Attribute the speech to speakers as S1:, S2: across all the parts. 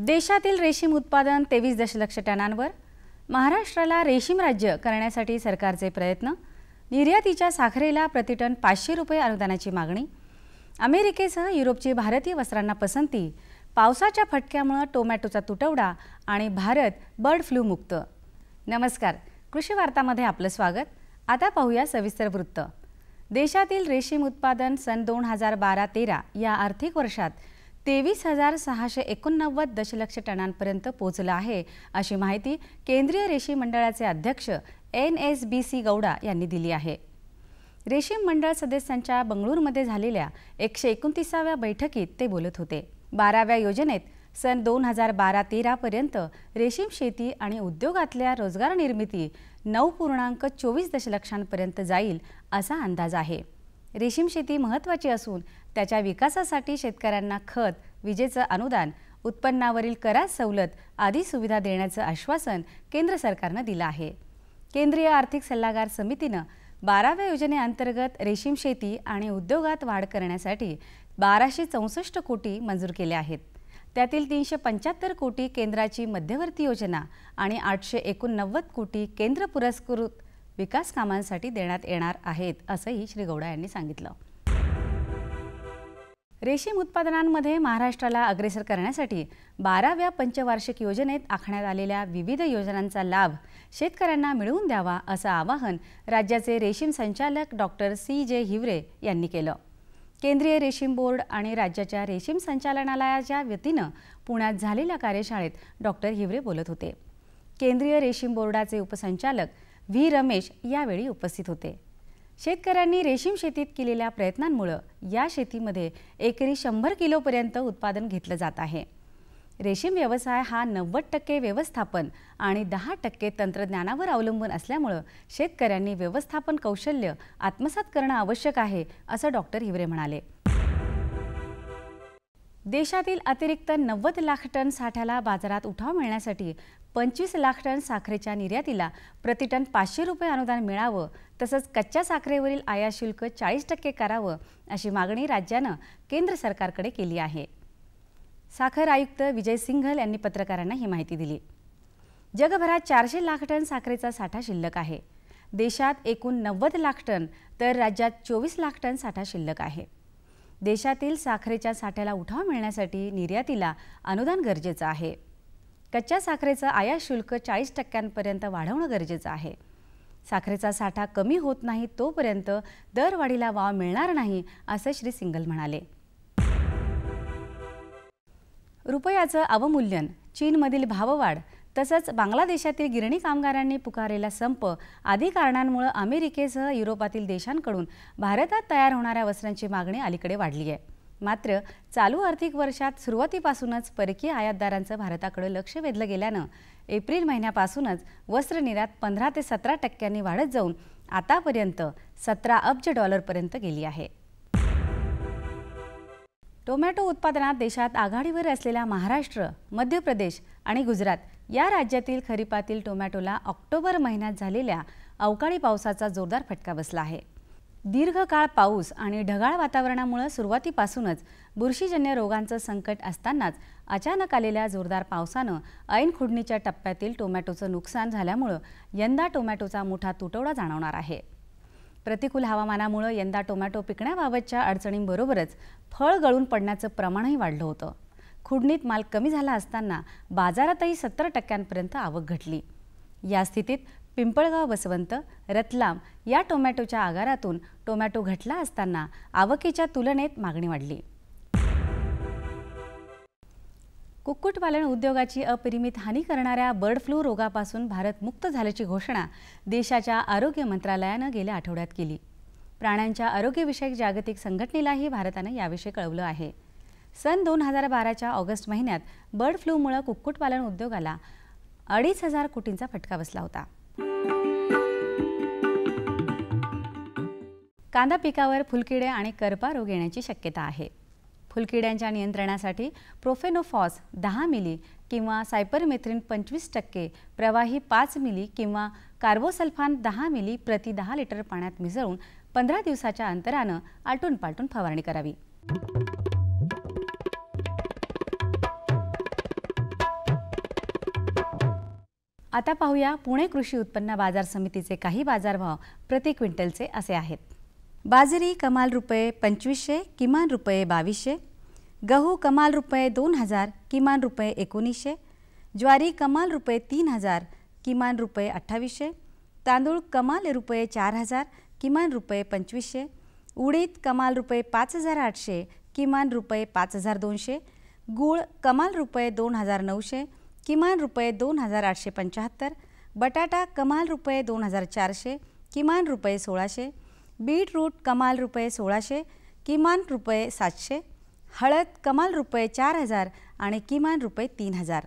S1: देशातील रेशीम उत्पादन 23 दशलक्ष टनांवर, महाराष्ट्राला रेशीम राज्य करण्यासाठी सरकारचे प्रयत्न, निर्यातीच्या साखरेला प्रतिटन 500 रुपये अनुदानाची मागणी, अमेरिकेसह युरोपची भारतीय वस्त्रांना पसंती, पावसाच्या फटक्यामुळे टोमॅटोचा तुटवडा आणि भारत बर्ड फ्लू मुक्त। नमस्कार, कृषी वार्तामध्ये आपलं स्वागत। आता पाहूया सविस्तर वृत्त। देशातील रेशीम उत्पादन सन 2012-13 या आर्थिक वर्षात 23,689 दशलक्ष टनांपर्यंत पोहोचलं आहे, अशी माहिती केंद्रीय रेशीम मंडळाचे अध्यक्ष NSBC गौडा यांनी दिली आहे। रेशीम मंडळ सदस्यांच्या बंगळुरूमध्ये झालेल्या 129व्या बैठकीत ते बोलत होते। 12व्या योजनेत सन 2012-13 पर्यंत रेशीम शेती आणि उद्योगातल्या रोजगार निर्मिती 9.24 दशलक्षांपर्यंत जाईल असा अंदाज आहे। रेशीम शेती महत्त्वाची असून त्याच्या विकासासाठी शेतकऱ्यांना खत, विजेचं अनुदान, उत्पन्नावरील करात सवलत आदी सुविधा देण्याचं आश्वासन केंद्र सरकारने दिलं आहे। केंद्रीय आर्थिक सल्लागार समितीने 12व्या योजनेअंतर्गत रेशीम शेती आणि उद्योगात वाढ करण्यासाठी 1264 कोटी मंजूर केले आहेत। त्यातील 375 कोटी केंद्राची मध्यवर्ती योजना आणि 889 कोटी केंद्र पुरस्कृत विकास कामांसाठी देण्यात येणार आहेत, असंही श्री गौडा यांनी सांगितलं। रेशीम उत्पादनांमध्ये महाराष्ट्राला अग्रेसर करण्यासाठी 12व्या पंचवार्षिक योजनेत आखण्यात आलेल्या विविध योजनांचा लाभ शेतकऱ्यांना मिळवून द्यावा, असं आवाहन राज्याचे रेशीम संचालक डॉक्टर CJ हिवरे यांनी केलं। केंद्रीय रेशीम बोर्ड आणि राज्याच्या रेशीम संचालनालयाच्या वतीनं पुण्यात झालेल्या कार्यशाळेत डॉक्टर हिवरे बोलत होते। केंद्रीय रेशीम बोर्डाचे उपसंचालक V रमेश यावेळी उपस्थित होते। शेतकऱ्यांनी रेशीम शेतीत केलेल्या प्रयत्नांमुळे या शेतीमध्ये एकरी 100 किलोपर्यंत उत्पादन घेतलं जात आहे। रेशीम व्यवसाय हा 90% व्यवस्थापन आणि 10% तंत्रज्ञानावर अवलंबून असल्यामुळे शेतकऱ्यांनी व्यवस्थापन कौशल्य आत्मसात करणं आवश्यक आहे, असं डॉक्टर हिवरे म्हणाले। देशातील अतिरिक्त 90 लाख टन साठ्याला बाजारात उठाव मिळण्यासाठी 25 लाख टन साखरेच्या निर्यातीला प्रतिटन 500 रुपये अनुदान मिळावं, तसंच कच्च्या साखरेवरील आयात शुल्क 40% करावं, अशी मागणी राज्यानं केंद्र सरकारकडे केली आहे। साखर आयुक्त विजय सिंघल यांनी पत्रकारांना ही माहिती दिली। जगभरात 400 लाख टन साखरेचा साठा शिल्लक आहे। देशात एकूण 90 लाख टन तर राज्यात 24 लाख टन साठा शिल्लक आहे। देशातील साखरेच्या साठ्याला उठाव मिळण्यासाठी निर्यातीला अनुदान गरजेचं आहे। कच्च्या साखरेचं आयात शुल्क 40% वाढवणं गरजेचं आहे। साखरेचा साठा कमी होत नाही तोपर्यंत दरवाढीला वाव मिळणार नाही, असं श्री सिंघल म्हणाले। रुपयाचं अवमूल्यन, चीनमधील भाववाढ तसंच बांगलादेशातील गिरणी कामगारांनी पुकारलेला संप आदी कारणांमुळे अमेरिकेसह युरोपातील देशांकडून भारतात तयार होणाऱ्या वस्त्रांची मागणी अलीकडे वाढली आहे। मात्र चालू आर्थिक वर्षात सुरुवातीपासूनच परकीय आयातदारांचं भारताकडे लक्ष वेधलं गेल्यानं एप्रिल महिन्यापासूनच वस्त्र निर्यात 15 ते 17% वाढत जाऊन आतापर्यंत $17 अब्ज पर्यंत गेली आहे। टोमॅटो उत्पादनात देशात आघाडीवर असलेल्या महाराष्ट्र, मध्य प्रदेश आणि गुजरात या राज्यातील खरीपातील टोमॅटोला ऑक्टोबर महिन्यात झालेल्या अवकाळी पावसाचा जोरदार फटका बसला आहे। दीर्घकाळ पाऊस आणि ढगाळ वातावरणामुळे सुरुवातीपासूनच बुरशीजन्य रोगांचं संकट असतानाच अचानक आलेल्या जोरदार पावसानं ऐन खुडणीच्या टप्प्यातील टोमॅटोचं नुकसान झाल्यामुळे यंदा टोमॅटोचा मोठा तुटवडा जाणवणार आहे। प्रतिकूल हवामानामुळे यंदा टोमॅटो पिकण्याबाबतच्या अडचणींबरोबरच फळ गळून पडण्याचं प्रमाणही वाढलं होतं। खुडणीत माल कमी झाला असताना बाजारातही 70% आवक घटली। या स्थितीत पिंपळगाव बसवंत, रतलाम या टोमॅटोच्या आगारातून टोमॅटो घटला असताना आवकीच्या तुलनेत मागणी वाढली। कुक्कुटपालन उद्योगाची अपरिमित हानी करणाऱ्या बर्ड फ्लू रोगापासून भारत मुक्त झाल्याची घोषणा देशाच्या आरोग्य मंत्रालयानं गेल्या आठवड्यात केली। प्राण्यांच्या आरोग्यविषयक जागतिक संघटनेलाही भारतानं याविषयी कळवलं आहे। सन 2012च्या ऑगस्ट महिन्यात बर्ड फ्लूमुळे कुक्कुटपालन उद्योगाला 2,500 कोटींचा फटका बसला होता। कांदा पिकावर फुलकिडे आणि करपा रोग येण्याची शक्यता आहे। फुलकिड्यांच्या नियंत्रणासाठी प्रोफेनोफॉस 10 मिली किंवा सायपरमेथ्रिन 25%, प्रवाही 5 मिली किंवा कार्बोसल्फान 10 मिली प्रति 10 लिटर पाण्यात मिसळून 15 दिवसाच्या अंतरानं आलटून पालटून फवारणी करावी। आता पाहूया पुणे कृषी उत्पन्न बाजार समितीचे काही बाजारभाव प्रति क्विंटलचे असे आहेत. बाजरी कमाल रुपये 2500, किमान रुपये 2200. गहू कमाल रुपये 2000, किमान रुपये 1900. ज्वारी कमाल रुपये 3000, किमान रुपये 2800. तांदूळ कमाल रुपये 4000, किमान रुपये 2500. उडीद कमाल रुपये 5800, किमान रुपये 5200. गूळ कमाल रुपये 2900, किमान रुपये 2875. बटाटा कमाल रुपये 2400, किमान रुपये 1600. बीटरूट कमाल रुपये 1600, किमान रुपये 700. हळद कमाल रुपये 4000 आणि किमान रुपये 3000.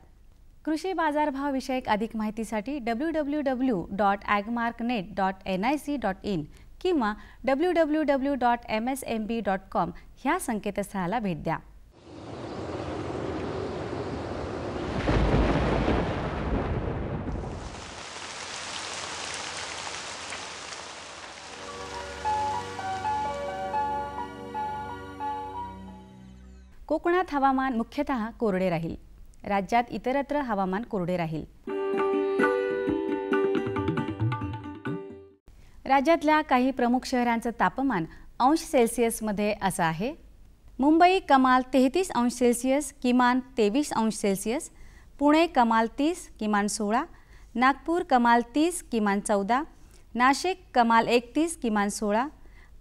S1: कृषी बाजारभाव विषयक अधिक माहितीसाठी www.agmarknet.nic.in किंवा www.msmb.com ह्या संकेतस्थळाला भेट द्या. कोकणात हवामान मुख्यतः कोरडे राहील. राज्यात इतरत्र हवामान कोरडे राहील. राज्यातल्या काही प्रमुख शहरांचं तापमान अंश सेल्सिअसमध्ये असं आहे. मुंबई कमाल 33 अंश सेल्सिअस, किमान 23 अंश सेल्सिअस. पुणे कमाल 30, किमान 16. नागपूर कमाल 30, किमान 14. नाशिक कमाल 31, किमान 16.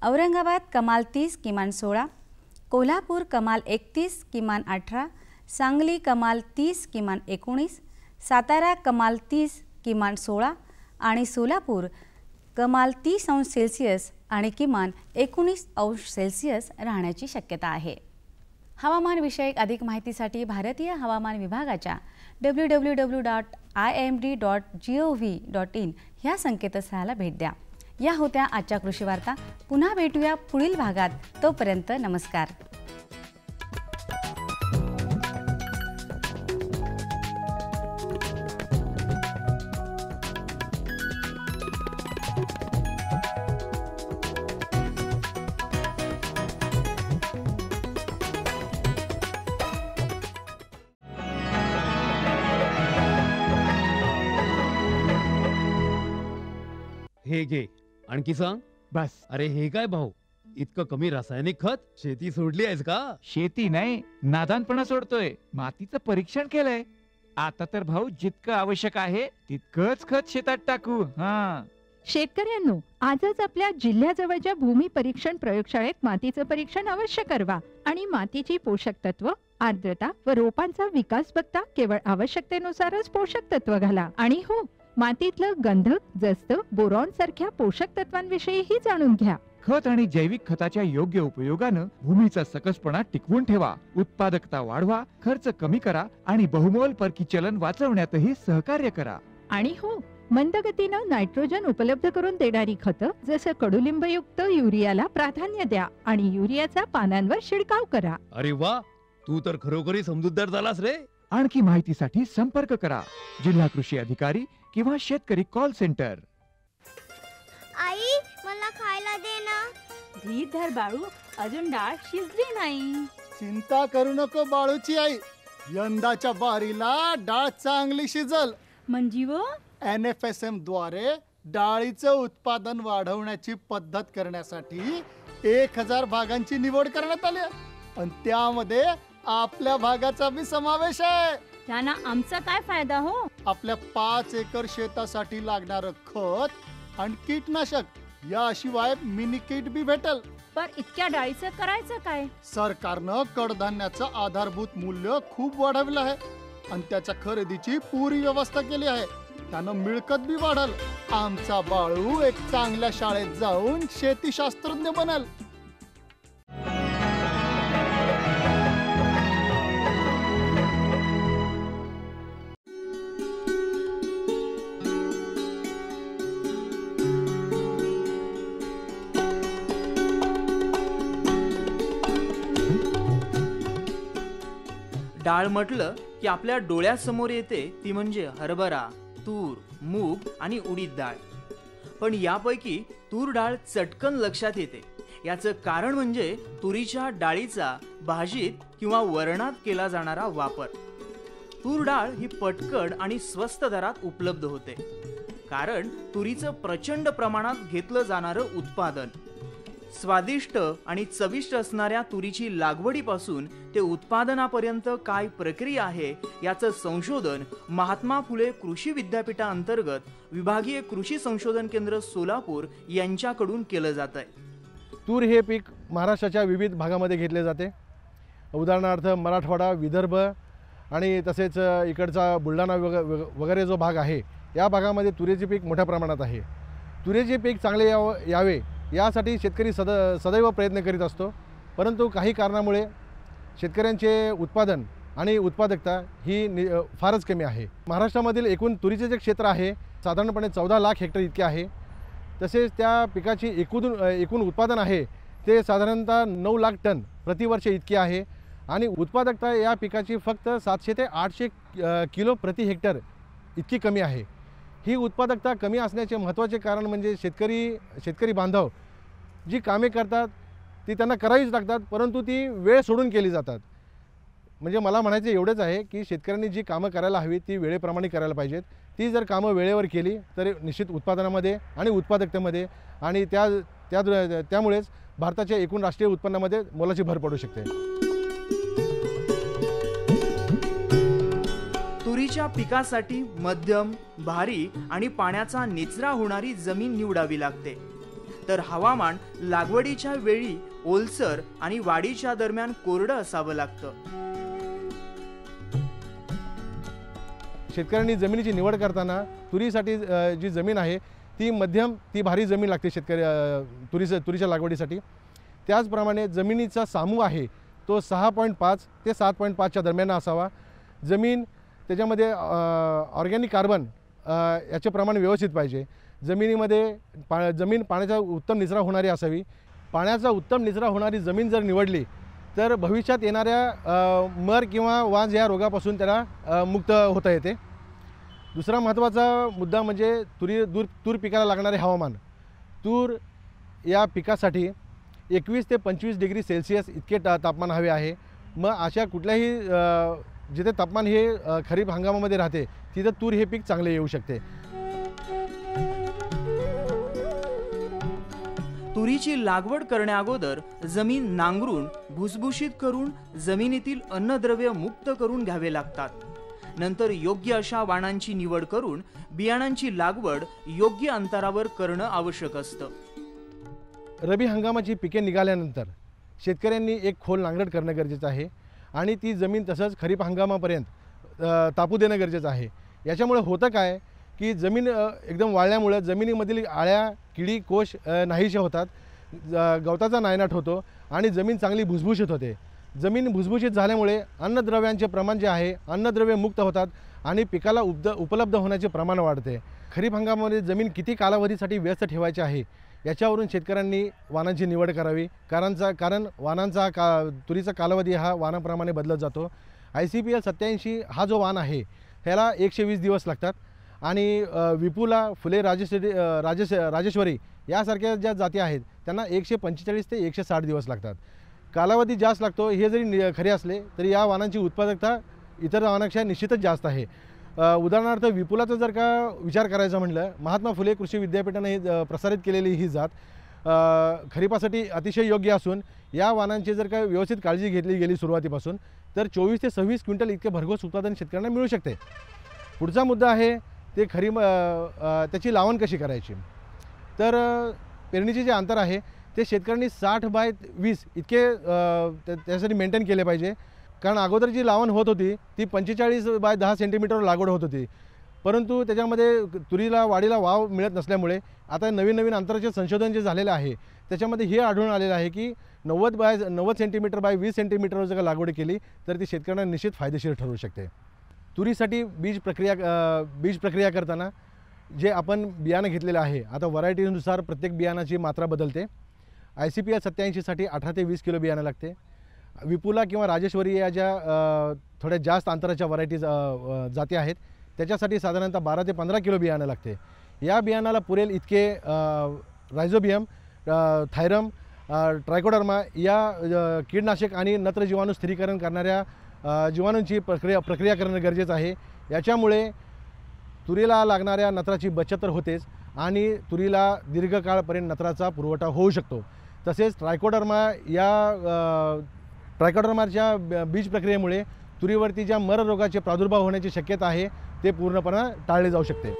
S1: औरंगाबाद कमाल 30, किमान 16. कोल्हापूर कमाल 31, किमान 18. सांगली कमाल 30, किमान 19. सातारा कमाल 30, किमान 16 आणि सोलापूर कमाल 30 अंश सेल्सिअस आणि किमान 19 अंश सेल्सिअस राहण्याची शक्यता आहे. हवामान विषयक अधिक माहितीसाठी भारतीय हवामान विभागाच्या www.imd.gov.in ह्या संकेतस्थळाला भेट द्या. या होत्या आजच्या कृषी वार्ता. पुन्हा भेटूया पुढील भागात. तोपर्यंत नमस्कार.
S2: हे घे, आणखी सांग.
S3: बस.
S2: अरे हे काय भाऊ, इतकं कमी रासायनिक खत? शेती सोडली आहेस का?
S3: शेती नाही, नादानपणा सोडतोय. मातीचं परीक्षण केलंय. आता तर भाऊ जितकं आवश्यक आहे तितकंच खत शेतात टाकू.
S4: शेतकऱ्यांनो, आजच आपल्या जिल्ह्याजवळच्या भूमी परीक्षण प्रयोगशाळेत मातीचं परीक्षण अवश्य करवा आणि मातीची पोषक तत्व, आर्द्रता व रोपांचा विकास बघता केवळ आवश्यकतेनुसारच पोषक तत्व घाला. आणि हो, मातीतलं गंधक, जस्त, बोरॉन सारख्या पोषक तत्वांविषयीही जाणून घ्या.
S3: खत आणि जैविक खताच्या योग्य उपयोगानं भूमीचा सकसपणा टिकवून ठेवा, उत्पादकता वाढवा, खर्च कमी करा आणि बहुमोल परकी चलन वाचवण्यातही सहकार्य करा.
S4: आणि हो, मंदगतीनं नायट्रोजन उपलब्ध करून देणारी खतं जसं कडुलिंबयुक्त युरियाला प्राधान्य द्या आणि युरियाचा पानांवर शिडकाव करा.
S2: अरे वा, तू तर खरोखरी समजूतदार झालास रे.
S3: आणखी माहितीसाठी संपर्क करा जिल्हा कृषी अधिकारी किंवा शेतकरी कॉल सेंटर.
S5: आई, मला खायला दे ना.
S6: धीर धर बाळू, अजून डाळ शिजली नाही.
S7: चिंता करू नको बाळूची आई, यंदाच्या बारीला डाळ चांगली शिजल.
S6: म्हणजे व
S7: NFSM द्वारे डाळीचं उत्पादन वाढवण्याची पद्धत करण्यासाठी 1000 भागांची निवड करण्यात आली आणि त्यामध्ये आपल्या भागाचा बी समावेश आहे.
S6: त्यांना आमचा काय फायदा हो?
S7: आपल्या 5 एकर शेतासाठी लागणारं खत आणि कीटनाशक याशिवाय मिनी किट बी भेटल.
S6: पर इतक्या डाळीचं करायचं काय?
S7: सरकारनं कडधान्याचं आधारभूत मूल्य खूप वाढवलं आहे आणि त्याच्या खरेदीची पुरी व्यवस्था केली आहे. त्यानं मिळकत बी वाढल. आमचा बाळू एक चांगल्या शाळेत जाऊन शेतीशास्त्रज्ञ बनल.
S8: डाळ म्हटलं की आपल्या डोळ्यासमोर येते ती म्हणजे हरभरा, तूर, मूग आणि उडीद डाळ. पण यापैकी तूर डाळ चटकन लक्षात येते. याचं कारण म्हणजे तुरीच्या डाळीचा भाजीत किंवा वरणात केला जाणारा वापर. तूर डाळ ही पटकन आणि स्वस्त दरात उपलब्ध होते, कारण तुरीचं प्रचंड प्रमाणात घेतलं जाणारं उत्पादन. स्वादिष्ट आणि चविष्ट असणाऱ्या तुरीची लागवडीपासून ते उत्पादनापर्यंत काय प्रक्रिया आहे याचं संशोधन महात्मा फुले कृषी विद्यापीठाअंतर्गत विभागीय कृषी संशोधन केंद्र सोलापूर यांच्याकडून केलं जात आहे.
S9: तूर हे पीक महाराष्ट्राच्या विविध भागामध्ये घेतले जाते. उदाहरणार्थ मराठवाडा, विदर्भ आणि तसेच इकडचा बुलढाणा वगैरे जो भाग आहे, या भागामध्ये तुरीचे पीक मोठ्या प्रमाणात आहे. तुरीचे पीक चांगले यावे यासाठी शेतकरी सदैव प्रयत्न करीत असतो, परंतु काही कारणामुळे शेतकऱ्यांचे उत्पादन आणि उत्पादकता ही फारच कमी आहे. महाराष्ट्रामधील एकूण तुरीचे जे क्षेत्र आहे साधारणपणे 14 लाख हेक्टर इतके आहे. तसेच त्या पिकाची एकूण उत्पादन आहे ते साधारणतः 9 लाख टन प्रतिवर्ष इतके आहे आणि उत्पादकता या पिकाची फक्त 700 ते 800 किलो प्रति हेक्टर इतकी कमी आहे. ही उत्पादकता कमी असण्याचे महत्त्वाचे कारण म्हणजे शेतकरी बांधव जी कामे करतात ती त्यांना करावीच लागतात, परंतु ती वेळ सोडून केली जातात. म्हणजे मला म्हणायचं एवढंच आहे की शेतकऱ्यांनी जी कामं करायला हवी ती वेळेप्रमाणे करायला पाहिजेत. ती जर कामं वेळेवर केली तर निश्चित उत्पादनामध्ये आणि उत्पादकतेमध्ये आणि त्यामुळेच भारताच्या एकूण राष्ट्रीय उत्पन्नामध्ये मोलाची भर पडू शकते.
S8: तुरीच्या पिकासाठी मध्यम, भारी आणि पाण्याचा निचरा होणारी जमीन निवडावी लागते, तर हवामान लागवडीच्या वेळी ओलसर आणि वाढीच्या दरम्यान कोरडं असावं लागतं.
S9: शेतकऱ्यांनी जमिनीची निवड करताना तुरीसाठी जी जमीन आहे ती मध्यम ती भारी जमीन लागते तुरीच्या लागवडीसाठी. त्याचप्रमाणे जमिनीचा सामू आहे तो 6.5 ते 7.5च्या दरम्यान असावा. जमीन त्याच्यामध्ये ऑर्गॅनिक कार्बन याचे प्रमाण व्यवस्थित पाहिजे. जमीन पाण्याचा उत्तम निचरा होणारी असावी. पाण्याचा उत्तम निचरा होणारी जमीन जर निवडली तर भविष्यात येणाऱ्या मर किंवा वांज या रोगापासून त्याला मुक्त होता येते. दुसरा महत्त्वाचा मुद्दा म्हणजे तूर पिकाला लागणारे हवामान. तूर या पिकासाठी 21 ते 25 डिग्री सेल्सिअस इतके तापमान हवे आहे. मग अशा कुठल्याही जिथे तापमान हे खरीप हंगामामध्ये राहते तिथं तूर हे पीक चांगले येऊ शकते.
S8: तुरीची लागवड करण्याअगोदर जमीन नांगरून भुसभुशीत करून जमिनीतील अन्नद्रव्य मुक्त करून घ्यावे लागतात. नंतर योग्य अशा वाणांची निवड करून बियाणांची लागवड योग्य अंतरावर करणं आवश्यक असतं.
S9: रबी हंगामाची पिके निघाल्यानंतर शेतकऱ्यांनी एक खोल नांगरट करणं गरजेचं आहे आणि ती जमीन तसंच खरीप हंगामापर्यंत तापू देणं गरजेचं आहे. याच्यामुळे होतं काय की जमीन एकदम वाळल्यामुळे जमिनीमधील आळ्या, किडी, कोश नाहीसे होतात, गवताचा नायनाट होतो आणि जमीन चांगली भुसभुशीत होते. जमीन भुसभुशीत झाल्यामुळे अन्नद्रव्यांचे प्रमाण जे आहे अन्नद्रव्य मुक्त होतात आणि पिकाला उपलब्ध होण्याचे प्रमाण वाढते. खरीप हंगामामध्ये जमीन किती कालावधीसाठी व्यस्त ठेवायची आहे याच्यावरून शेतकऱ्यांनी वाणांची निवड करावी. कारण वाणांचा तुरीचा कालावधी हा वाणाप्रमाणे बदलत जातो. ICPL 87 हा जो वाण आहे ह्याला 120 दिवस लागतात आणि विपुला, फुले, राजेश्वरी यासारख्या ज्या जाती आहेत त्यांना 145 ते 160 दिवस लागतात. कालावधी जास्त लागतो हे जरी खरे असले तरी या वाणांची उत्पादकता इतर वाणांपेक्षा निश्चितच जास्त आहे. उदाहरणार्थ विपुलाचा जर का विचार करायचा म्हटलं, महात्मा फुले कृषी विद्यापीठाने प्रसारित केलेली ही जात खरीपासाठी अतिशय योग्य असून या वाणांची जर का व्यवस्थित काळजी घेतली गेली सुरुवातीपासून तर 24 ते 26 क्विंटल इतके भरघोस उत्पादन शेतकऱ्यांना मिळू शकते. पुढचा मुद्दा आहे ते त्याची लावण कशी करायची. तर पेरणीचे जे अंतर आहे ते शेतकऱ्यांनी 60 बाय 20 इतके त्यासाठी मेंटेन केले पाहिजे. कारण अगोदर जी लावण होत होती ती 45 बाय 10 सेंटीमीटरवर लागवड होत होती, परंतु त्याच्यामध्ये तुरीला वाढीला वाव मिळत नसल्यामुळे आता नवीन अंतराचे संशोधन जे झालेलं आहे त्याच्यामध्ये हे आढळून आलेलं आहे की 90 सेंटीमीटर बाय 20 सेंटीमीटरवर जर लागवड केली तर ती शेतकऱ्यांना निश्चित फायदेशीर ठरू शकते. तुरीसाठी बीज प्रक्रिया करताना जे आपण बियाणं घेतलेलं आहे आता व्हरायटीनुसार प्रत्येक बियाणाची मात्रा बदलते. ICPL 87साठी 18 ते 20 किलो बियाणं लागते. विपुला किंवा राजेश्वरी या ज्या थोड्या जास्त अंतराच्या व्हरायटीज जाती आहेत त्याच्यासाठी साधारणतः 12 ते 15 किलो बियाणं लागते. या बियाणाला पुरेल इतके रायझोबियम, थायरम, ट्रायकोडर्मा या कीडनाशक आणि नत्र जीवाणू स्थिरीकरण करणाऱ्या जीवाणूंची प्रक्रिया करणं गरजेचं आहे। याच्यामुळे तुरीला लागणाऱ्या नत्राची बचत तर होतेच आणि तुरीला दीर्घकाळपर्यंत नत्राचा पुरवठा होऊ शकतो। तसेच ट्रायकोडर्माच्या बीज प्रक्रियेमुळे तुरीवरती ज्या मर रोगाचे प्रादुर्भाव होण्याची शक्यता आहे ते पूर्णपणे टाळले जाऊ शकते।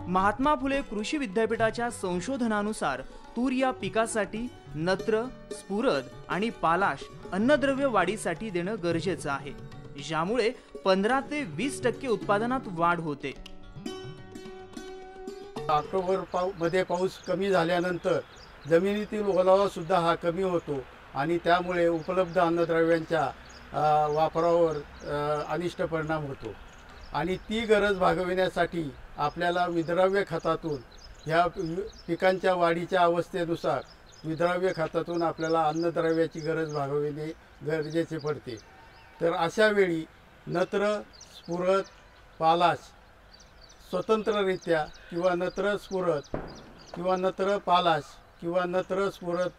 S8: महात्मा फुले कृषी विद्यापीठाच्या संशोधनानुसार तूर या पिकासाठी नत्र, स्फुरद आणि पालाश अन्नद्रव्य वाढीसाठी देणं गरजेचं आहे, ज्यामुळे 15 ते 20% उत्पादनात वाढ होते।
S10: ऑक्टोबर मध्ये पाऊस कमी झाल्यानंतर जमिनीतील ओलावा सुद्धा हा कमी होतो आणि त्यामुळे उपलब्ध अन्नद्रव्यांच्या वापरावर अनिष्ट परिणाम होतो आणि ती गरज भागविण्यासाठी आपल्याला विद्राव्य खतातून ह्या पिकांच्या वाढीच्या अवस्थेनुसार विद्राव्य खतातून आपल्याला अन्नद्रव्याची गरज भागविणे गरजेचे पडते। तर अशा वेळी नत्र, स्फुरद, पालाश स्वतंत्ररित्या किंवा नत्र स्फुरद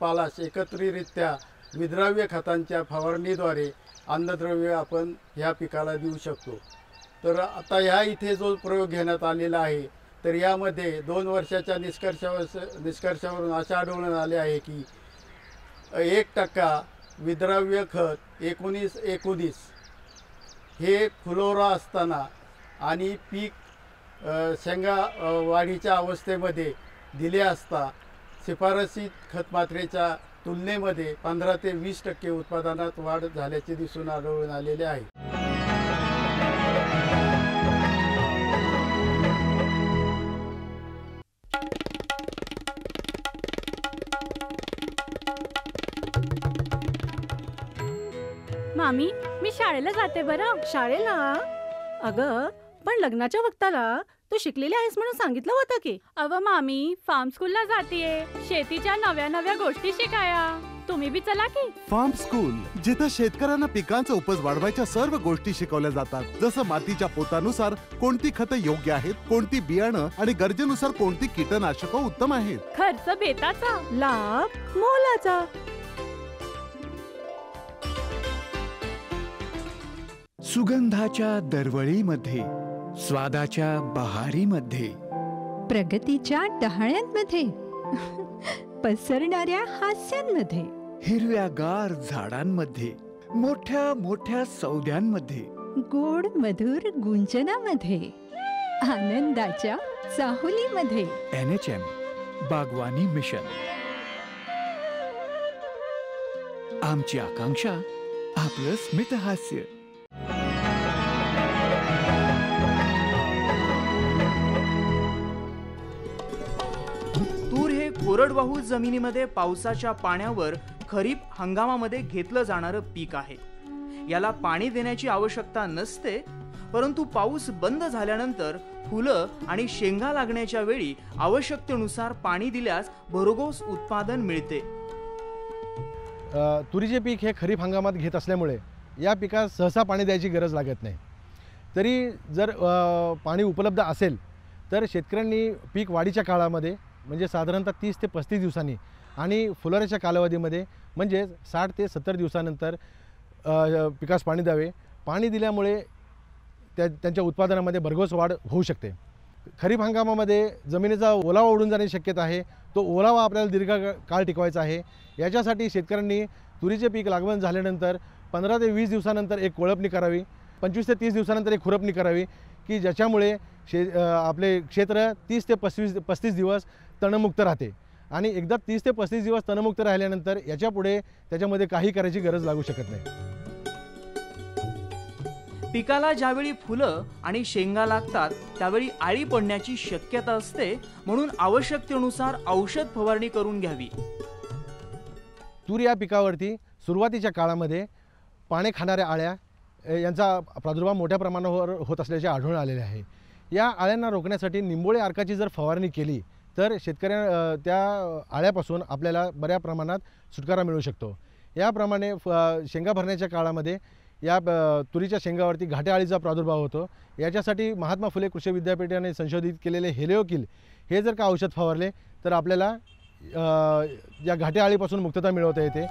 S10: पालाश एकत्रितरित्या विद्राव्य खतांच्या फवारणीद्वारे अन्नद्रव्य आपण ह्या पिकाला देऊ शकतो। तर आता ह्या इथे जो प्रयोग घेण्यात आलेला आहे तर यामध्ये 2 वर्षाच्या निष्कर्षावरून असे आढळून आले आहे की 1% विद्राव्य खत 19-19 हे फुलोरा असताना आणि पीक शेंगा वाढीच्या अवस्थेमध्ये दिले असता शिफारसीत खत मात्रेच्या तुलनेमध्ये 15 ते 20% उत्पादनात वाढ झाल्याचे दिसून आढळून आलेले आहे।
S6: मामी, मी शाळेला जाते बरं।
S11: शाळेला? अगं पण लग्नाच्या वक्ताला तू शिकलेली आहेस म्हणून सांगितलं होतं की।
S6: अव मामी, फार्म स्कूलला जातीये, शेतीच्या नव्या गोष्टी शिकाया। तुम्ही बी चला की।
S12: फार्म स्कूल, जिथे शेतकऱ्यांना पिकांचा उपज वाढवायच्या सर्व गोष्टी शिकवल्या जातात, जसं मातीच्या पोतानुसार कोणती खतं योग्य आहेत, कोणती बियाणं आणि गरजेनुसार कोणती कीटकनाशकं उत्तम आहेत।
S6: खर्च बेताचा,
S11: लाभ मोलाचा।
S3: सुगंधाच्या दरवळीमध्ये, स्वादाच्या बहारीमध्ये,
S4: प्रगतीच्या डहाळ्यांमध्ये, पसरणाऱ्या हास्यांमध्ये,
S3: हिरव्यागार झाडांमध्ये, मोठ्या मोठ्या सौद्यांमध्ये,
S4: गोड मधुर गुंजनामध्ये, आनंदाच्या चाहुलीमध्ये।
S3: NHM बागवानी मिशन, आमची आकांक्षा आपलं स्मितहास्य।
S8: तूर हे कोरडवाहू जमिनीमध्ये पावसाच्या पाण्यावर खरीप हंगामामध्ये घेतलं जाणारं पीक आहे। याला पाणी देण्याची आवश्यकता नसते, परंतु पाऊस बंद झाल्यानंतर फुलं आणि शेंगा लागण्याच्या वेळी आवश्यकतेनुसार पाणी दिल्यास भरघोस उत्पादन मिळते।
S9: तुरीचे पीक हे खरीप हंगामात घेत असल्यामुळे या पिकास सहसा पाणी द्यायची गरज लागत नाही। तरी जर पाणी उपलब्ध असेल तर शेतकऱ्यांनी पीक वाढीच्या काळामध्ये म्हणजे साधारणतः 30 ते 35 दिवसांनी आणि फुलोऱ्याच्या कालावधीमध्ये म्हणजे 60 ते 70 दिवसानंतर पिकास पाणी द्यावे। पाणी दिल्यामुळे त्यांच्या उत्पादनामध्ये भरघोस वाढ होऊ शकते। खरीप हंगामामध्ये जमिनीचा ओलावा उडून जाण्याची शक्यता आहे, तो ओलावा आपल्याला दीर्घकाळ टिकवायचा आहे। याच्यासाठी शेतकऱ्यांनी तुरीचे पीक लागवड झाल्यानंतर 15 ते 20 दिवसानंतर एक कोळपणी करावी, 25 ते 30 दिवसानंतर एक खुरपणी करावी की ज्याच्यामुळे आपले क्षेत्र 30 ते 35 दिवस तणमुक्त राहते आणि एकदा 30 ते 35 दिवस तणमुक्त राहिल्यानंतर याच्यापुढे त्याच्यामध्ये काही करायची गरज लागू शकत नाही।
S8: पिकाला ज्यावेळी फुलं आणि शेंगा लागतात त्यावेळी आळी पडण्याची शक्यता असते, म्हणून आवश्यकतेनुसार औषध फवारणी करून घ्यावी।
S9: तूर या पिकावरती सुरुवातीच्या काळामध्ये पाने खाणाऱ्या आळ्या यांचा प्रादुर्भाव मोठ्या प्रमाणावर होत असल्याचे आढळून आलेले आहे। या आळ्यांना रोखण्यासाठी निंबोळी अर्काची जर फवारणी केली तर शेतकऱ्या त्या आळ्यापासून आपल्याला बऱ्या प्रमाणात सुटकारा मिळू शकतो। याप्रमाणे शेंगा भरण्याच्या काळामध्ये या तुरीच्या शेंगावरती घाटे अळीचा प्रादुर्भाव होतो। याच्यासाठी महात्मा फुले कृषी विद्यापीठाने संशोधित केलेले हेलिओकिल हे जर का औषध फवारले तर आपल्याला या घाटे अळीपासून मुक्तता मिळवता येते।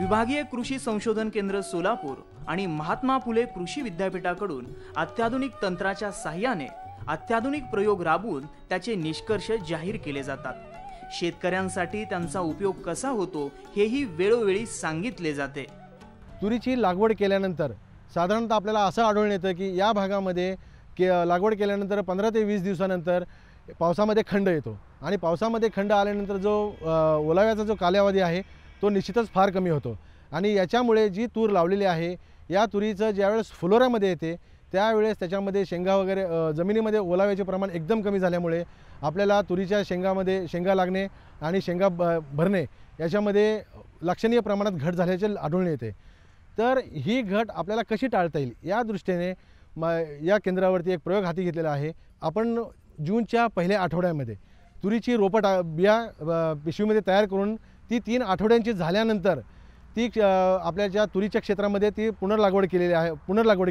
S8: विभागीय कृषी संशोधन केंद्र सोलापूर आणि महात्मा फुले कृषी विद्यापीठाकडून अत्याधुनिक तंत्राच्या साहाय्याने अत्याधुनिक प्रयोग राबवून त्याचे निष्कर्ष जाहीर केले जातात. शेतकऱ्यांसाठी त्यांचा उपयोग कसा होतो हेही वेळोवेळी सांगितले जाते.
S9: तुरीची लागवड केल्यानंतर साधारणतः आपल्याला असं आढळून येतं की या भागामध्ये लागवड केल्यानंतर 15 ते 20 दिवसानंतर पावसामध्ये खंड येतो आणि पावसामध्ये खंड आल्यानंतर जो ओलाव्याचा जो कालावधी आहे तो निश्चितच फार कमी होतो आणि याच्यामुळे जी तूर लावलेली आहे या तुरीचं ज्यावेळेस फुलोऱ्यामध्ये येते त्यावेळेस त्याच्यामध्ये शेंगा वगैरे जमिनीमध्ये ओलाव्याचे प्रमाण एकदम कमी झाल्यामुळे आपल्याला तुरीच्या शेंगामध्ये शेंगा लागणे आणि शेंगा भरणे याच्यामध्ये लक्षणीय प्रमाणात घट झाल्याचे आढळून येते. तर ही घट आपल्याला कशी टाळता येईल या दृष्टीने या केंद्रावरती एक प्रयोग हाती घेतलेला आहे. आपण जूनच्या पहिल्या आठवड्यामध्ये तुरीची रोपं बिया पिशवीमध्ये तयार करून ती 3 आठवड्यांची झाल्यानंतर ती आपल्या ज्या तुरीच्या क्षेत्रामध्ये ती पुनर्लागवड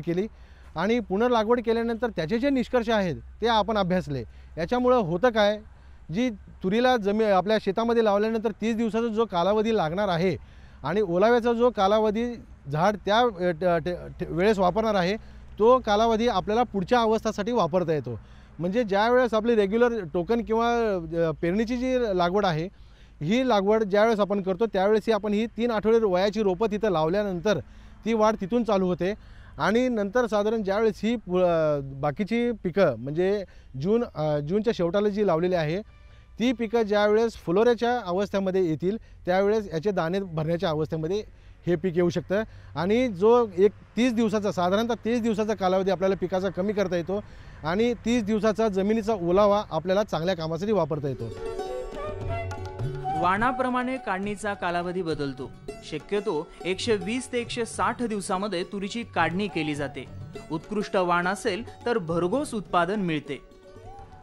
S9: केली आणि पुनर्लागवड केल्यानंतर त्याचे जे निष्कर्ष आहेत ते आपण अभ्यासले. याच्यामुळं होतं काय, जी तुरीला आपल्या शेतामध्ये लावल्यानंतर 30 दिवसाचा जो कालावधी लागणार आहे आणि ओलाव्याचा जो कालावधी झाड त्या वेळेस वापरणार आहे तो कालावधी आपल्याला पुढच्या अवस्थासाठी वापरता येतो. म्हणजे ज्या वेळेस आपली रेग्युलर टोकन किंवा पेरणीची जी लागवड आहे ही लागवड ज्यावेळेस आपण करतो त्यावेळेस आपण ही 3 आठवडे वयाची रोपं तिथं लावल्यानंतर ती वाढ तिथून चालू होते आणि नंतर साधारण ज्यावेळेस ही बाकीची पिकं म्हणजे जूनच्या शेवटाला जी लावलेली आहे ती पिकं ज्यावेळेस फुलोऱ्याच्या अवस्थेमध्ये येतील त्यावेळेस याचे दाणे भरण्याच्या अवस्थेमध्ये हे पीक येऊ शकतं आणि जो एक 30 दिवसाचा साधारणतः 30 दिवसाचा कालावधी आपल्याला पिकाचा कमी करता येतो आणि 30 दिवसाचा जमिनीचा ओलावा आपल्याला चांगल्या कामासाठी वापरता येतो.
S8: वाणाप्रमाणे काढणीचा कालावधी बदलतो. शक्यतो 120 ते 160 दिवसामध्ये तुरीची काढणी केली जाते. उत्कृष्ट वाण असेल तर भरघोस उत्पादन मिळते.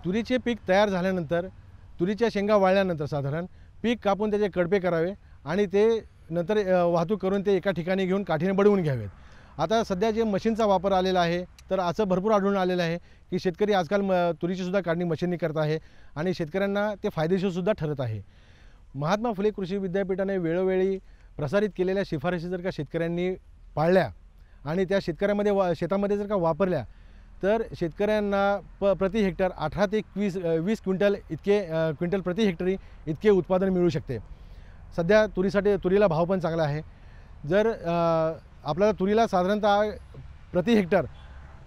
S9: तुरीचे पीक तयार झाल्यानंतर तुरीच्या शेंगा वाळल्यानंतर साधारण पीक कापून त्याचे कडपे करावे आणि ते नंतर वाहतूक करून ते एका ठिकाणी घेऊन काठीने बडवून घ्यावेत. आता सध्या जे मशीनचा वापर आलेला आहे तर असं भरपूर आढळून आलेलं आहे की शेतकरी आजकाल तुरीचीसुद्धा काढणी मशीननी करत आहे आणि शेतकऱ्यांना ते फायदेशीरसुद्धा ठरत आहे. महात्मा फुले कृषी विद्यापीठाने वेळोवेळी प्रसारित केलेल्या शिफारशी जर का शेतकऱ्यांनी पाळल्या आणि त्या शेतामध्ये जर का वापरल्या तर शेतकऱ्यांना प्रति हेक्टर 18 ते 20 क्विंटल प्रति हेक्टरी इतके उत्पादन मिळू शकते. सध्या तुरीला भाव पण चांगला आहे. जर आपल्याला तुरीला साधारणतः प्रति हेक्टर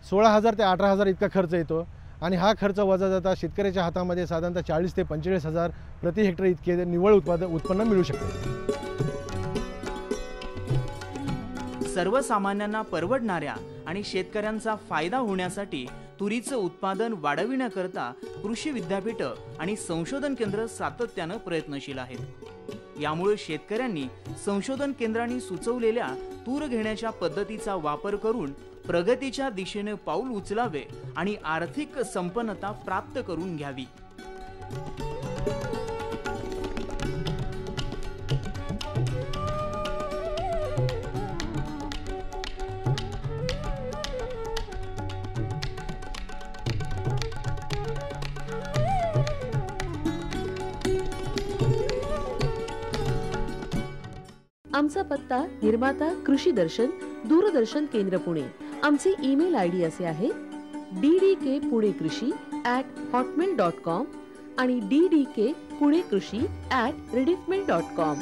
S9: 16,000 ते 18,000 इतका खर्च येतो आणि हा खर्च वजा जाता शेतकऱ्याच्या हातामध्ये साधारणतः 40 ते 45,000 प्रति हेक्टर इतके निव्वळ उत्पन्न मिळू शकते.
S8: सर्वसामान्यांना परवडणाऱ्या आणि शेतकऱ्यांचा फायदा होण्यासाठी तुरीचं उत्पादन वाढविण्याकरता कृषी विद्यापीठ आणि संशोधन केंद्र सातत्यानं प्रयत्नशील आहेत. यामुळे शेतकऱ्यांनी संशोधन केंद्रांनी सुचवलेल्या तूर घेण्याच्या पद्धतीचा वापर करून प्रगतीच्या दिशेने पाऊल उचलावे आणि आर्थिक संपन्नता प्राप्त करून घ्यावी.
S13: आमचा पत्ता निर्माता कृषी दर्शन दूरदर्शन केंद्र पुणे. आमचे ईमेल आयडी असे आहे ddkpuneKrishi@hotmail.com आणि ddkpuneKrishi@rediffmail.com.